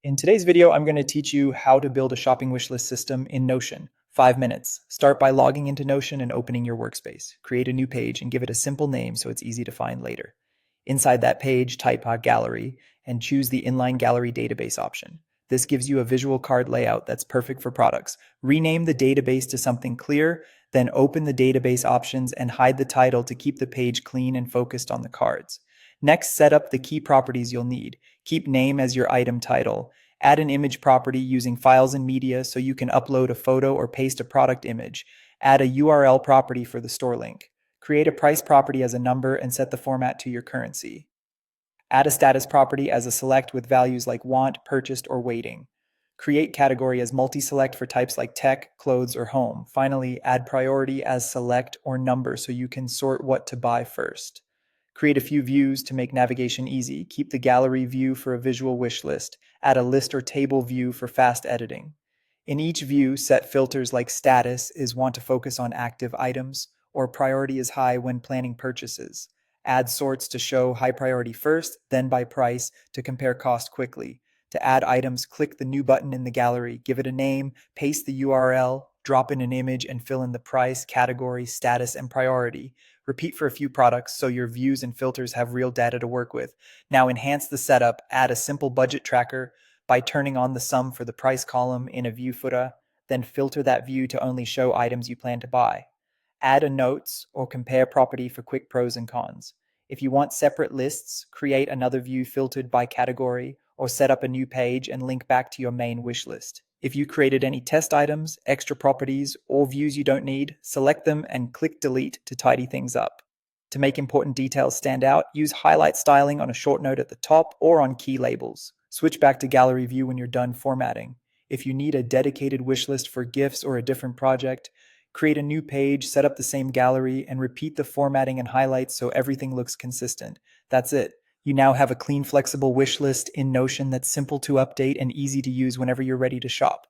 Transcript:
In today's video, I'm going to teach you how to build a shopping wish list system in Notion. 5 minutes. Start by logging into Notion and opening your workspace. Create a new page and give it a simple name so it's easy to find later. Inside that page, type gallery and choose the inline gallery database option. This gives you a visual card layout that's perfect for products. Rename the database to something clear, then open the database options and hide the title to keep the page clean and focused on the cards. Next, set up the key properties you'll need. Keep name as your item title. Add an image property using files and media so you can upload a photo or paste a product image. Add a URL property for the store link. Create a price property as a number and set the format to your currency. Add a status property as a select with values like want, purchased, or waiting. Create category as multi-select for types like tech, clothes, or home. Finally, add priority as select or number so you can sort what to buy first. Create a few views to make navigation easy. Keep the gallery view for a visual wish list. Add a list or table view for fast editing. In each view, set filters like status is want to focus on active items, or priority is high when planning purchases. Add sorts to show high priority first, then by price to compare cost quickly. To add items, click the new button in the gallery, give it a name, paste the URL, drop in an image, and fill in the price, category, status, and priority. Repeat for a few products so your views and filters have real data to work with. Now enhance the setup, add a simple budget tracker by turning on the sum for the price column in a view footer, then filter that view to only show items you plan to buy. Add a notes or compare property for quick pros and cons. If you want separate lists, create another view filtered by category or set up a new page and link back to your main wish list. If you created any test items, extra properties, or views you don't need, select them and click delete to tidy things up. To make important details stand out, use highlight styling on a short note at the top or on key labels. Switch back to gallery view when you're done formatting. If you need a dedicated wish list for gifts or a different project, create a new page, set up the same gallery, and repeat the formatting and highlights so everything looks consistent. That's it. You now have a clean, flexible wish list in Notion that's simple to update and easy to use whenever you're ready to shop.